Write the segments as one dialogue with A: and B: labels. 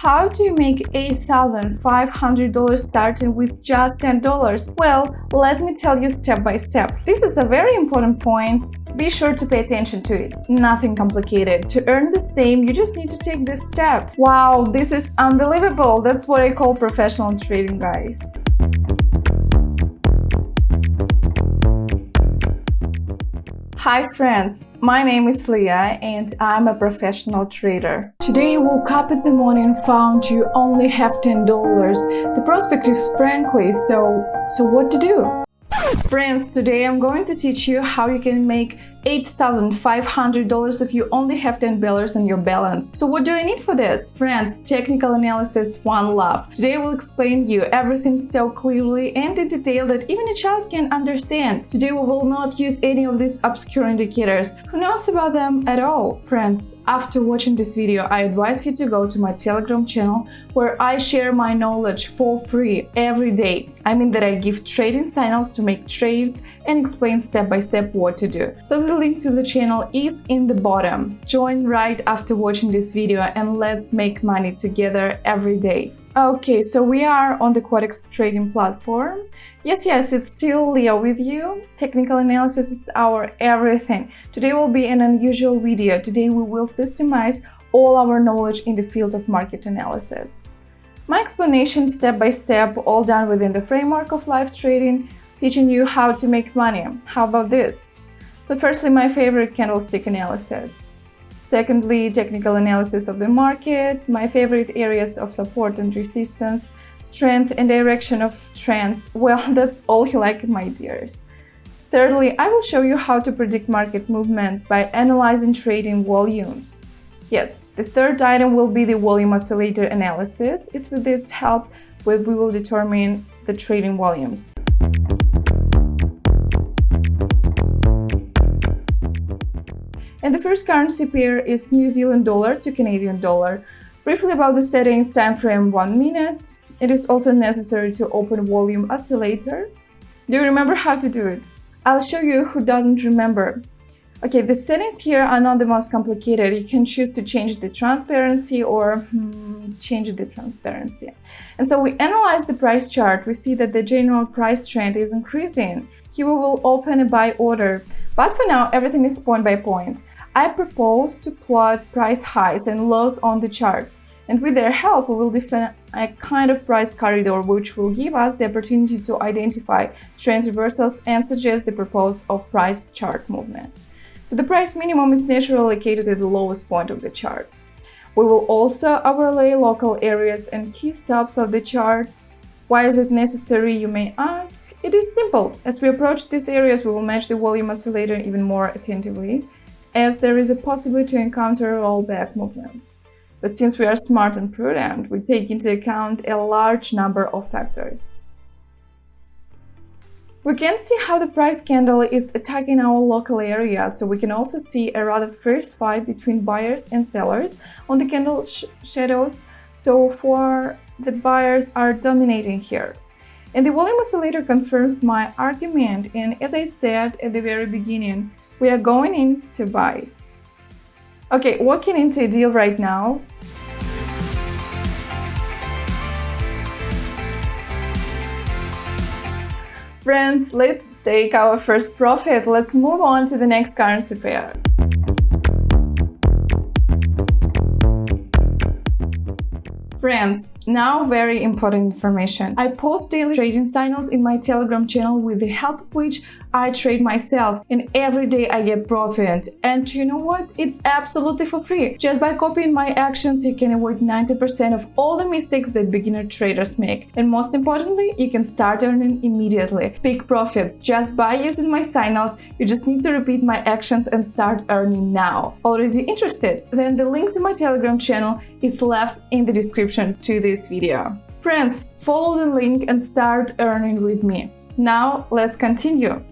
A: How do you make $8,500 starting with just $10? Well, let me tell you step by step. This is a very important point. Be sure to pay attention to it. Nothing complicated. To earn the same, you just need to take this step. Wow, this is unbelievable. That's what I call professional trading, guys. Hi friends, my name is Liya and I'm a professional trader. Today you woke up in the morning and found you only have $10. The prospect is frankly, so what to do? Friends, today I'm going to teach you how you can make $8,500 if you only have $10 on your balance. So what do I need for this? Friends, technical analysis one love. Today I will explain you everything so clearly and in detail that even a child can understand. Today we will not use any of these obscure indicators. Who knows about them at all? Friends, after watching this video, I advise you to go to my Telegram channel where I share my knowledge for free every day. I mean that I give trading signals to make trades and explain step by step what to do. So the link to the channel is in the bottom. Join right after watching this video and let's make money together every day. Okay, so we are on the Quotex trading platform. Yes, it's still Liya with you. Technical analysis is our everything. Today will be an unusual video. Today we will systemize all our knowledge in the field of market analysis. My explanation step by step, all done within the framework of live trading, teaching you how to make money. How about this? So firstly, my favorite candlestick analysis. Secondly, technical analysis of the market, my favorite areas of support and resistance, strength and direction of trends. Well, that's all you like, my dears. Thirdly, I will show you how to predict market movements by analyzing trading volumes. Yes, the third item will be the volume oscillator analysis. It's with its help we will determine the trading volumes. And the first currency pair is New Zealand dollar to Canadian dollar. Briefly about the settings, time frame 1 minute. It is also necessary to open volume oscillator. Do you remember how to do it? I'll show you who doesn't remember. Okay, the settings here are not the most complicated. You can choose to change the transparency or change the transparency. And so we analyze the price chart. We see that the general price trend is increasing. Here we will open a buy order. But for now, everything is point by point. I propose to plot price highs and lows on the chart. And with their help, we will define a kind of price corridor which will give us the opportunity to identify trend reversals and suggest the purpose of price chart movement. So the price minimum is naturally located at the lowest point of the chart. We will also overlay local areas and key stops of the chart. Why is it necessary, you may ask? It is simple. As we approach these areas, we will match the volume oscillator even more attentively, as there is a possibility to encounter rollback movements. But since we are smart and prudent, we take into account a large number of factors. We can see how the price candle is attacking our local area, so we can also see a rather fierce fight between buyers and sellers on the candle shadows. So for the buyers are dominating here. And the volume oscillator confirms my argument, and as I said at the very beginning, we are going in to buy. Okay, walking into a deal right now. Friends, let's take our first profit. Let's move on to the next currency pair. Friends, now very important information. I post daily trading signals in my Telegram channel with the help of which I trade myself, and every day I get profit. And you know what? It's absolutely for free. Just by copying my actions, you can avoid 90% of all the mistakes that beginner traders make. And most importantly, you can start earning immediately. Big profits just by using my signals. You just need to repeat my actions and start earning now. Already interested? Then the link to my Telegram channel is left in the description to this video. Friends, follow the link and start earning with me. Now let's continue.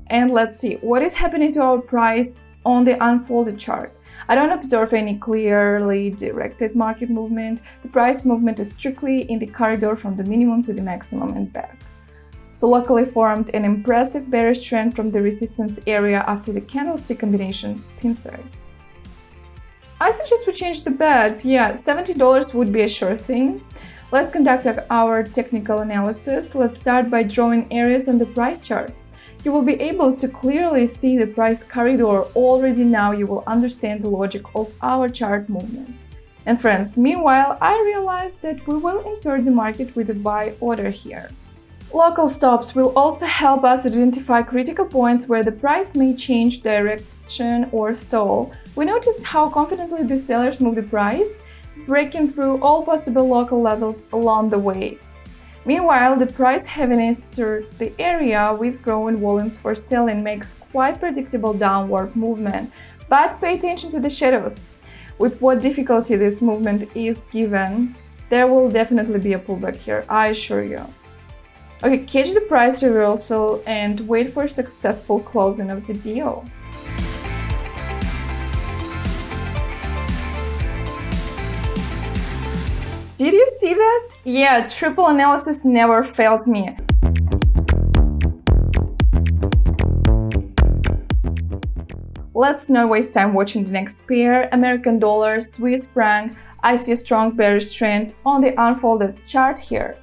A: And let's see what is happening to our price on the unfolded chart. I don't observe any clearly directed market movement. The price movement is strictly in the corridor from the minimum to the maximum and back. so locally formed an impressive bearish trend from the resistance area after the candlestick combination pincers. I suggest we change the bet. Yeah, $70 would be a sure thing. Let's conduct our technical analysis. Let's start by drawing areas on the price chart. You will be able to clearly see the price corridor. Already now you will understand the logic of our chart movement. And friends, meanwhile, I realized that we will enter the market with a buy order here. Local stops will also help us identify critical points where the price may change direction or stall. We noticed how confidently the sellers move the price, breaking through all possible local levels along the way. Meanwhile, the price having entered the area with growing volumes for selling makes quite predictable downward movement. But pay attention to the shadows. With what difficulty this movement is given, there will definitely be a pullback here, I assure you. Okay, catch the price reversal and wait for a successful closing of the deal. Did you see that? Yeah, triple analysis never fails me. Let's not waste time watching the next pair, American dollar, Swiss franc. I see a strong bearish trend on the unfolded chart here.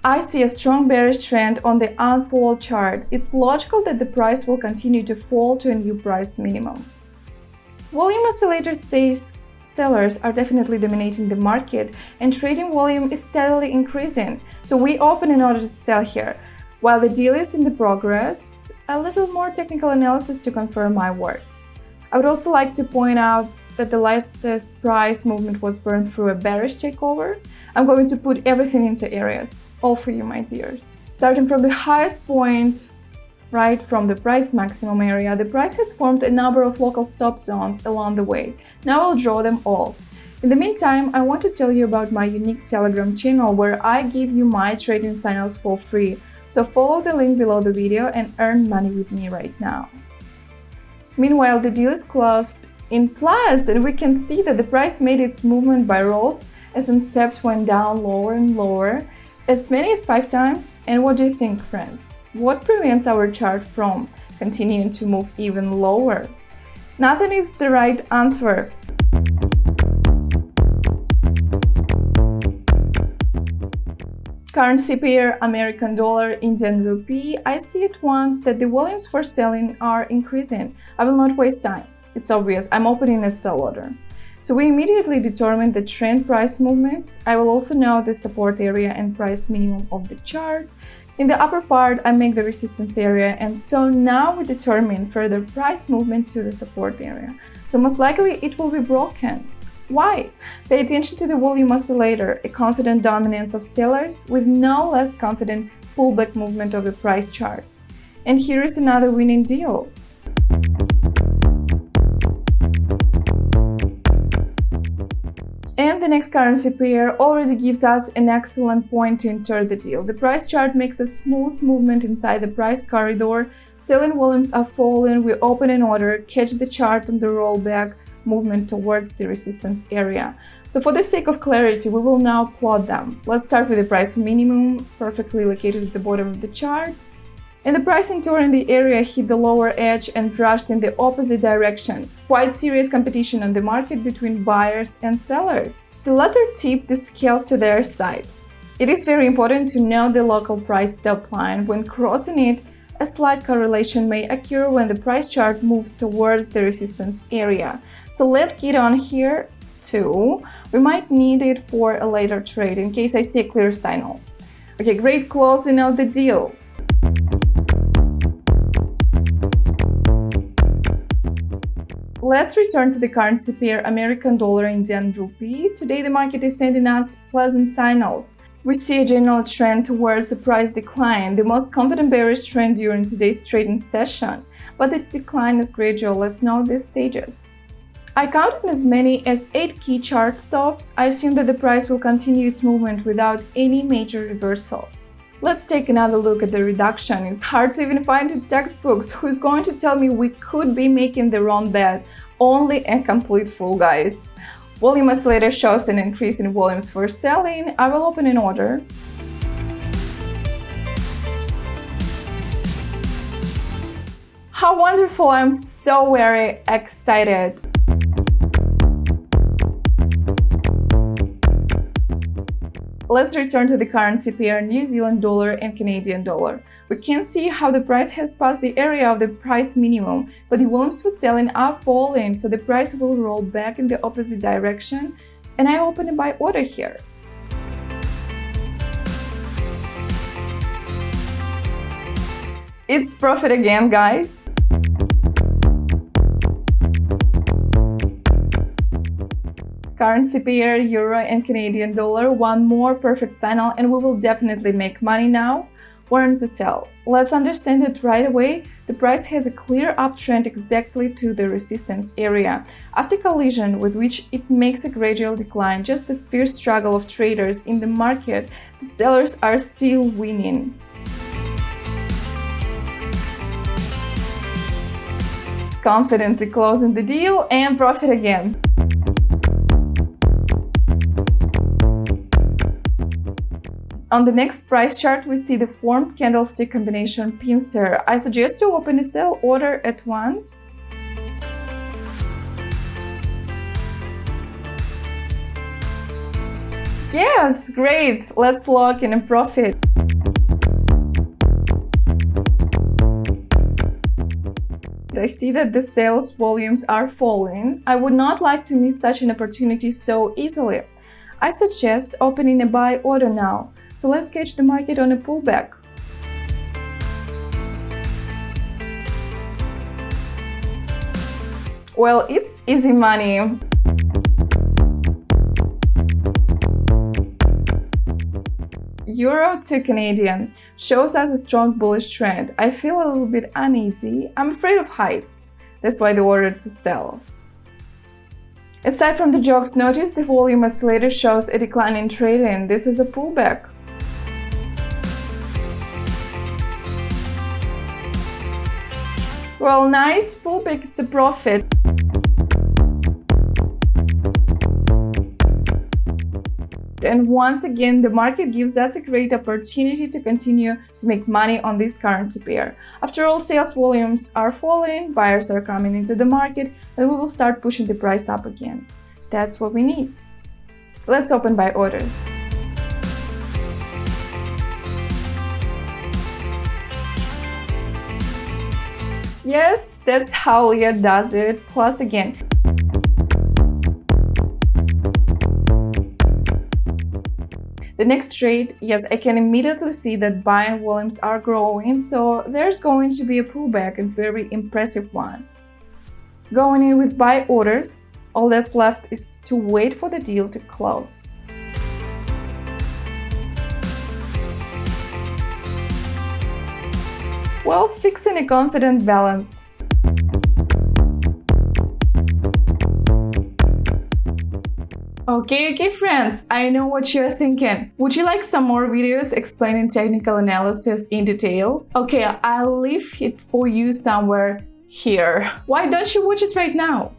A: I see a strong bearish trend on the unfold chart. It's logical that the price will continue to fall to a new price minimum. Volume oscillator says sellers are definitely dominating the market and trading volume is steadily increasing, so we open in order to sell here. While the deal is in the progress, a little more technical analysis to confirm my words. I would also like to point out that the latest price movement was burned through a bearish takeover. I'm going to put everything into areas, all for you, my dears. Starting from the highest point, right from the price maximum area, the price has formed a number of local stop zones along the way. Now I'll draw them all. In the meantime, I want to tell you about my unique Telegram channel where I give you my trading signals for free. So follow the link below the video and earn money with me right now. Meanwhile, the deal is closed in plus and we can see that the price made its movement by rolls as in steps went down lower and lower, as many as 5 times. And what do you think, friends? What prevents our chart from continuing to move even lower? Nothing is the right answer. Currency pair American dollar, Indian rupee. I see at once that the volumes for selling are increasing. I will not waste time. It's obvious, I'm opening a sell order. So we immediately determine the trend price movement. I will also know the support area and price minimum of the chart. In the upper part, I make the resistance area, and so now we determine further price movement to the support area. So most likely it will be broken. Why? Pay attention to the volume oscillator, a confident dominance of sellers with no less confident pullback movement of the price chart. And here is another winning deal. And the next currency pair already gives us an excellent point to enter the deal. The price chart makes a smooth movement inside the price corridor. Selling volumes are falling. We open an order, catch the chart on the rollback movement towards the resistance area. So for the sake of clarity, we will now plot them. Let's start with the price minimum, perfectly located at the bottom of the chart. And the price entering the area hit the lower edge and crashed in the opposite direction. Quite serious competition on the market between buyers and sellers. The latter tipped the scales to their side. It is very important to know the local price stop line. When crossing it, a slight correlation may occur when the price chart moves towards the resistance area. So let's get on here too. We might need it for a later trade in case I see a clear signal. Okay, great closing of the deal. Let's return to the currency pair American dollar, Indian rupee. Today the market is sending us pleasant signals. We see a general trend towards a price decline, the most confident bearish trend during today's trading session. But the decline is gradual. Let's note these stages. I counted as many as 8 key chart stops. I assume that the price will continue its movement without any major reversals. Let's take another look at the reduction. It's hard to even find in textbooks. Who's going to tell me we could be making the wrong bet? Only a complete fool, guys. Volume oscillator shows an increase in volumes for selling. I will open an order. How wonderful! I'm so very excited. Let's return to the currency pair New Zealand dollar and Canadian dollar. We can see how the price has passed the area of the price minimum, but the volumes for selling are falling, so the price will roll back in the opposite direction, and I open a buy order here. It's profit again, guys. Currency pair Euro and Canadian dollar, one more perfect signal, and we will definitely make money now. Warrant to sell. Let's understand it right away. The price has a clear uptrend exactly to the resistance area. After collision, with which it makes a gradual decline, just the fierce struggle of traders in the market, the sellers are still winning. Confidently closing the deal and profit again. On the next price chart, we see the formed candlestick combination pincer. I suggest to open a sell order at once. Yes, great! Let's lock in a profit. I see that the sales volumes are falling. I would not like to miss such an opportunity so easily. I suggest opening a buy order now. So let's catch the market on a pullback. Well, it's easy money. Euro to Canadian shows us a strong bullish trend. I feel a little bit uneasy. I'm afraid of heights. That's why the order to sell. Aside from the jokes, notice the volume oscillator shows a decline in trading. This is a pullback. Well, nice pullback, it's a profit. And once again, the market gives us a great opportunity to continue to make money on this currency pair. After all, sales volumes are falling, buyers are coming into the market, and we will start pushing the price up again. That's what we need. Let's open buy orders. Yes, that's how Liya does it. Plus again. The next trade, yes, I can immediately see that buying volumes are growing, so there's going to be a pullback, and very impressive one. Going in with buy orders, all that's left is to wait for the deal to close. Well, fixing a confident balance. Okay, friends, I know what you're thinking. Would you like some more videos explaining technical analysis in detail? Okay, I'll leave it for you somewhere here. Why don't you watch it right now?